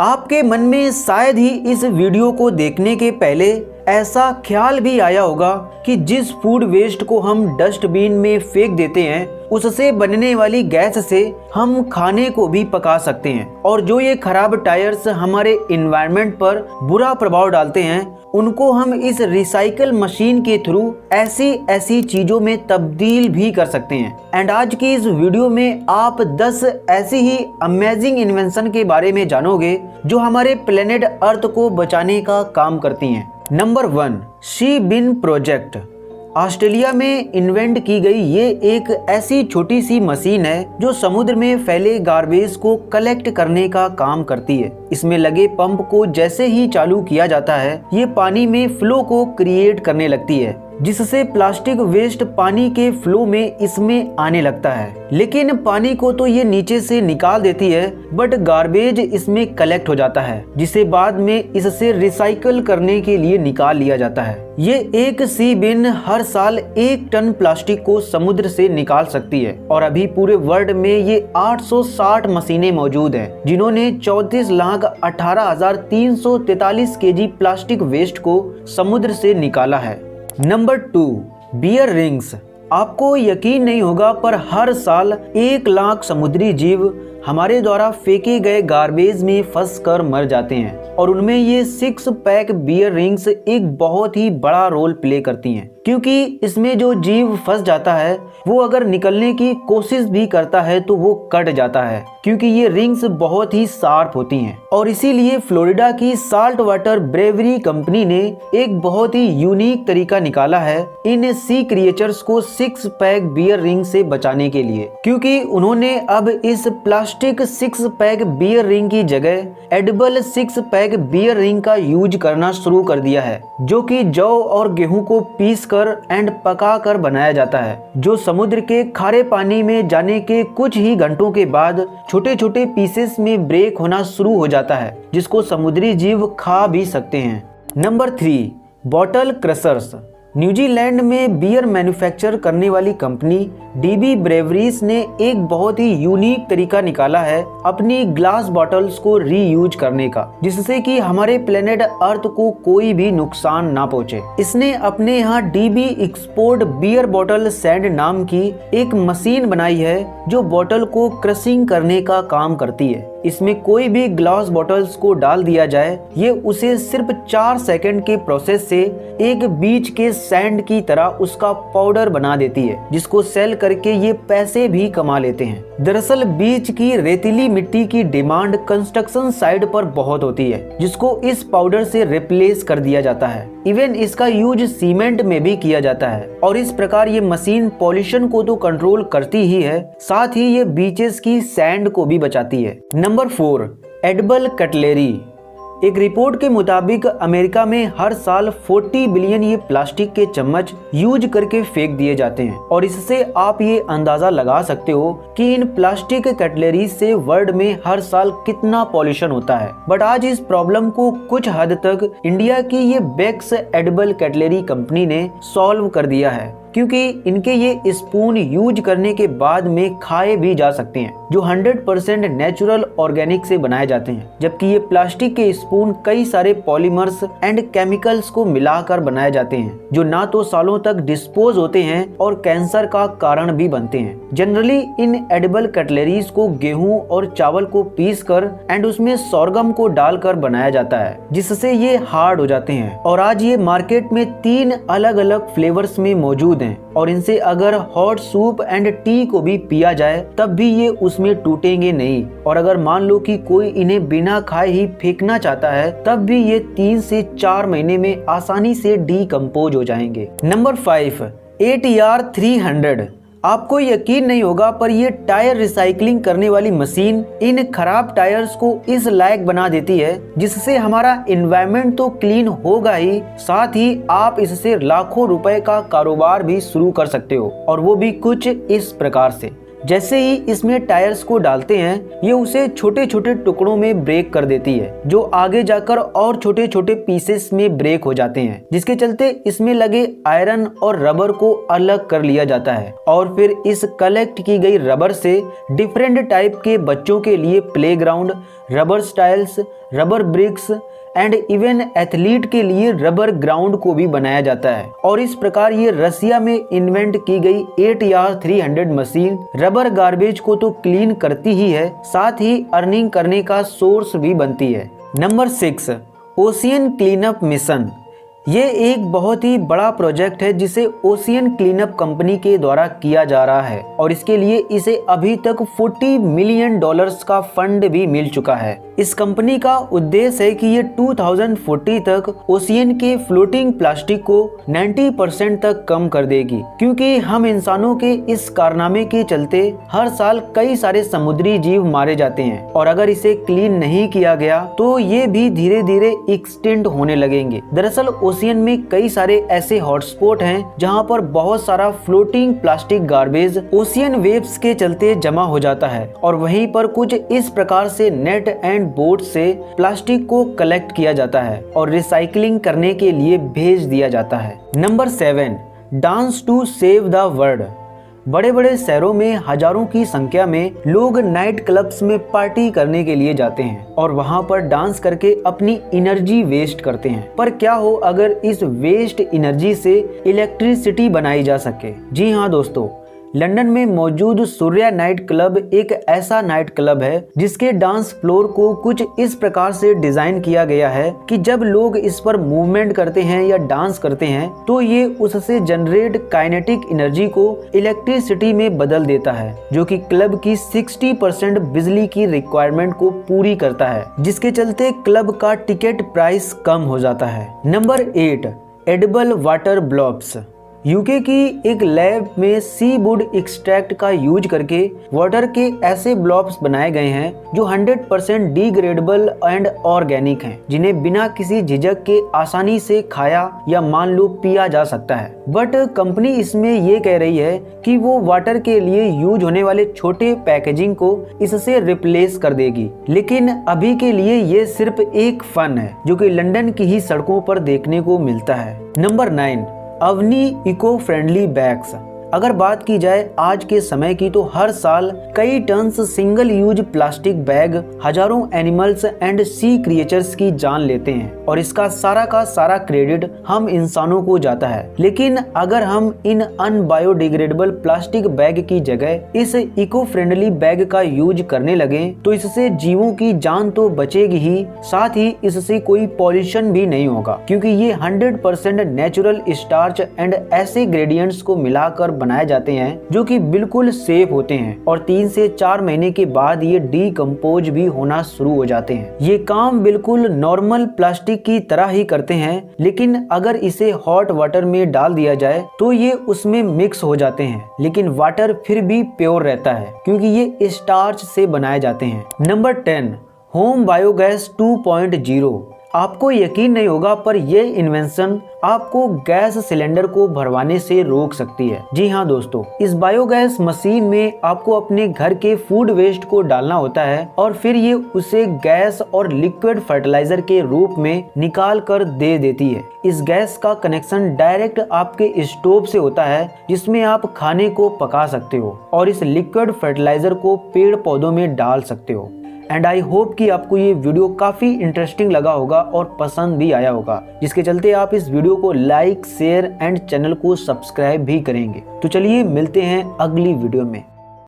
आपके मन में शायद ही इस वीडियो को देखने के पहले ऐसा ख्याल भी आया होगा कि जिस फूड वेस्ट को हम डस्टबिन में फेंक देते हैं उससे बनने वाली गैस से हम खाने को भी पका सकते हैं, और जो ये खराब टायर्स हमारे एनवायरनमेंट पर बुरा प्रभाव डालते हैं उनको हम इस रिसाइकल मशीन के थ्रू ऐसी चीजों में तब्दील भी कर सकते हैं। एंड आज की इस वीडियो में आप 10 ऐसी ही अमेजिंग इन्वेंशन के बारे में जानोगे जो हमारे प्लेनेट अर्थ को बचाने का काम करती हैं। नंबर 1, सी बिन प्रोजेक्ट। ऑस्ट्रेलिया में इन्वेंट की गई ये एक ऐसी छोटी सी मशीन है जो समुद्र में फैले गार्बेज को कलेक्ट करने का काम करती है। इसमें लगे पंप को जैसे ही चालू किया जाता है ये पानी में फ्लो को क्रिएट करने लगती है, जिससे प्लास्टिक वेस्ट पानी के फ्लो में इसमें आने लगता है। लेकिन पानी को तो ये नीचे से निकाल देती है बट गार्बेज इसमें कलेक्ट हो जाता है, जिसे बाद में इससे रिसाइकल करने के लिए निकाल लिया जाता है। ये एक सी बिन हर साल 1 टन प्लास्टिक को समुद्र से निकाल सकती है, और अभी पूरे वर्ल्ड में ये 860 मशीनें मौजूद हैं जिन्होंने 34,18,343 केजी प्लास्टिक वेस्ट को समुद्र से निकाला है। Number 2, beer rings. आपको यकीन नहीं होगा पर हर साल 1 लाख समुद्री जीव हमारे द्वारा फेंके गए गार्बेज में फंस कर मर जाते हैं, और उनमें ये 6 पैक बियर रिंग्स एक बहुत ही बड़ा रोल प्ले करती हैं, क्योंकि इसमें जो जीव फंस जाता है वो अगर निकलने की कोशिश भी करता है तो वो कट जाता है, क्योंकि ये रिंग्स बहुत ही शार्प होती हैं। और इसीलिए फ्लोरिडा की साल्ट वाटर ब्रेवरी कंपनी ने एक बहुत ही यूनिक तरीका निकाला है इन सी क्रिएचर्स को 6 पैक बियर रिंग से बचाने के लिए, क्योंकि उन्होंने अब इस प्लास्टिक 6 पैक बियर रिंग की जगह एडिबल 6 पैक बियर रिंग का यूज करना शुरू कर दिया है, जो कि जौ और गेहूं को पीस कर एंड पका कर बनाया जाता है, जो समुद्र के खारे पानी में जाने के कुछ ही घंटों के बाद छोटे छोटे पीसेस में ब्रेक होना शुरू हो जाता है, जिसको समुद्री जीव खा भी सकते हैं। Number 3, bottle crushers. न्यूजीलैंड में बियर मैन्युफैक्चर करने वाली कंपनी डीबी ब्रेवरीज ने एक बहुत ही यूनिक तरीका निकाला है अपनी ग्लास बॉटल्स को रीयूज करने का, जिससे कि हमारे प्लेनेट अर्थ को कोई भी नुकसान ना पहुंचे। इसने अपने यहाँ DB export beer bottle sand नाम की एक मशीन बनाई है जो बॉटल को क्रशिंग करने का काम करती है। इसमें कोई भी ग्लास बॉटल्स को डाल दिया जाए, ये उसे सिर्फ 4 सेकंड के प्रोसेस से एक बीच के सैंड की तरह उसका पाउडर बना देती है, जिसको सेल करके ये पैसे भी कमा लेते हैं। दरअसल बीच की रेतीली मिट्टी की डिमांड कंस्ट्रक्शन साइट पर बहुत होती है, जिसको इस पाउडर से रिप्लेस कर दिया जाता है। इवन इसका यूज सीमेंट में भी किया जाता है, और इस प्रकार ये मशीन पॉल्यूशन को तो कंट्रोल करती ही है, साथ ही ये बीचेस की सैंड को भी बचाती है। Number 4, edible cutlery. एक रिपोर्ट के मुताबिक अमेरिका में हर साल 40 बिलियन ये प्लास्टिक के चम्मच यूज करके फेंक दिए जाते हैं, और इससे आप ये अंदाजा लगा सकते हो कि इन प्लास्टिक कटलरी से वर्ल्ड में हर साल कितना पॉल्यूशन होता है। बट आज इस प्रॉब्लम को कुछ हद तक इंडिया की ये बेक्स एडिबल कटलरी कंपनी ने सॉल्व कर दिया है, क्योंकि इनके ये स्पून यूज करने के बाद में खाए भी जा सकते हैं, जो 100% नेचुरल ऑर्गेनिक से बनाए जाते हैं, जबकि ये प्लास्टिक के स्पून कई सारे पॉलीमर्स एंड केमिकल्स को मिलाकर बनाए जाते हैं, जो ना तो सालों तक डिस्पोज होते हैं और कैंसर का कारण भी बनते हैं। जनरली इन एडिबल कटलरीज को गेहूं और चावल को पीस कर एंड उसमें सोरगम को डालकर बनाया जाता है, जिससे ये हार्ड हो जाते हैं। और आज ये मार्केट में 3 अलग अलग फ्लेवर्स में मौजूद हैं, और इनसे अगर हॉट सूप एंड टी को भी पिया जाए तब भी ये उसमें टूटेंगे नहीं, और अगर मान लो कि कोई इन्हें बिना खाए ही फेंकना चाहता है तब भी ये 3 से 4 महीने में आसानी से डीकंपोज हो जाएंगे। Number 5, ATR 300। आपको यकीन नहीं होगा पर ये टायर रिसाइकलिंग करने वाली मशीन इन खराब टायर्स को इस लायक बना देती है जिससे हमारा एनवायरनमेंट तो क्लीन होगा ही, साथ ही आप इससे लाखों रुपए का कारोबार भी शुरू कर सकते हो, और वो भी कुछ इस प्रकार से। जैसे ही इसमें टायर्स को डालते हैं ये उसे छोटे छोटे टुकड़ों में ब्रेक कर देती है, जो आगे जाकर और छोटे छोटे पीसेस में ब्रेक हो जाते हैं, जिसके चलते इसमें लगे आयरन और रबर को अलग कर लिया जाता है और फिर इस कलेक्ट की गई रबर से डिफरेंट टाइप के बच्चों के लिए playground, rubber styles, rubber bricks and even athlete के लिए रबर ग्राउंड को भी बनाया जाता है। और इस प्रकार ये रसिया में इन्वेंट की गई 8R300 मशीन रबर गार्बेज को तो क्लीन करती ही है, साथ ही अर्निंग करने का सोर्स भी बनती है। Number 6, ocean cleanup mission. ये एक बहुत ही बड़ा प्रोजेक्ट है जिसे ओशियन क्लीनअप कंपनी के द्वारा किया जा रहा है और इसके लिए इसे अभी तक $40 मिलियन का फंड भी मिल चुका है। इस कंपनी का उद्देश्य है कि ये 2040 तक ओशियन के फ्लोटिंग प्लास्टिक को 90% तक कम कर देगी, क्योंकि हम इंसानों के इस कारनामे के चलते हर साल कई सारे समुद्री जीव मारे जाते हैं और अगर इसे क्लीन नहीं किया गया तो ये भी धीरे धीरे एक्सटिंक्ट होने लगेंगे। दरअसल ओशियन में कई सारे ऐसे हॉटस्पॉट हैं जहां पर बहुत सारा floating plastic garbage ocean waves के चलते जमा हो जाता है और वहीं पर कुछ इस प्रकार से नेट एंड बोट से प्लास्टिक को कलेक्ट किया जाता है और रिसाइकलिंग करने के लिए भेज दिया जाता है। Number 7, dance to save the world. बड़े बड़े शहरों में हजारों की संख्या में लोग नाइट क्लब्स में पार्टी करने के लिए जाते हैं और वहां पर डांस करके अपनी एनर्जी वेस्ट करते हैं। पर क्या हो अगर इस वेस्ट एनर्जी से इलेक्ट्रिसिटी बनाई जा सके? जी हाँ दोस्तों, लंदन में मौजूद सूर्या नाइट क्लब एक ऐसा नाइट क्लब है जिसके डांस फ्लोर को कुछ इस प्रकार से डिजाइन किया गया है कि जब लोग इस पर मूवमेंट करते हैं या डांस करते हैं तो ये उससे जनरेट काइनेटिक एनर्जी को इलेक्ट्रिसिटी में बदल देता है, जो कि क्लब की 60% बिजली की रिक्वायरमेंट को पूरी करता है, जिसके चलते क्लब का टिकट प्राइस कम हो जाता है। Number 8, edible water blobs. UK की एक लैब में सी वुड एक्सट्रैक्ट का यूज करके वाटर के ऐसे ब्लॉब्स बनाए गए हैं जो 100% डिग्रेडेबल एंड ऑर्गेनिक हैं, जिन्हें बिना किसी झिझक के आसानी से खाया या मान लो पिया जा सकता है। बट कंपनी इसमें ये कह रही है कि वो वाटर के लिए यूज होने वाले छोटे पैकेजिंग को इससे रिप्लेस कर देगी, लेकिन अभी के लिए ये सिर्फ एक फन है जो कि लंदन की ही सड़कों पर देखने को मिलता है। Number 9, Avani eco friendly bags. अगर बात की जाए आज के समय की तो हर साल कई tons single use plastic bag हजारों एनिमल्स एंड सी क्रिएचर्स की जान लेते हैं और इसका सारा का सारा क्रेडिट हम इंसानों को जाता है। लेकिन अगर हम इन अनबायोडिग्रेडेबल प्लास्टिक बैग की जगह इस इको फ्रेंडली बैग का यूज करने लगे तो इससे जीवों की जान तो बचेगी ही, साथ ही इससे कोई पॉल्यूशन भी नहीं होगा, क्योंकि ये 100% नेचुरल स्टार्च एंड ऐसे ग्रेडियंट्स को मिलाकर बनाए जाते हैं जो कि बिल्कुल सेफ होते हैं और 3 से 4 महीने के बाद ये डीकम्पोज भी होना शुरू हो जाते हैं। ये काम बिल्कुल नॉर्मल प्लास्टिक की तरह ही करते हैं, लेकिन अगर इसे हॉट वाटर में डाल दिया जाए तो ये उसमें मिक्स हो जाते हैं, लेकिन वाटर फिर भी प्योर रहता है क्योंकि ये स्टार्च से बनाए जाते हैं। Number 10, home biogas 2.0। आपको यकीन नहीं होगा पर यह इन्वेंशन आपको गैस सिलेंडर को भरवाने से रोक सकती है। जी हाँ दोस्तों, इस बायोगैस मशीन में आपको अपने घर के फूड वेस्ट को डालना होता है और फिर ये उसे गैस और लिक्विड फर्टिलाइजर के रूप में निकाल कर दे देती है। इस गैस का कनेक्शन डायरेक्ट आपके स्टोव से होता है जिसमें आप खाने को पका सकते हो और इस लिक्विड फर्टिलाइजर को पेड़ पौधों में डाल सकते हो। एंड आई होप कि आपको ये वीडियो काफ़ी इंटरेस्टिंग लगा होगा और पसंद भी आया होगा, जिसके चलते आप इस वीडियो को लाइक, शेयर एंड चैनल को सब्सक्राइब भी करेंगे। तो चलिए मिलते हैं अगली वीडियो में।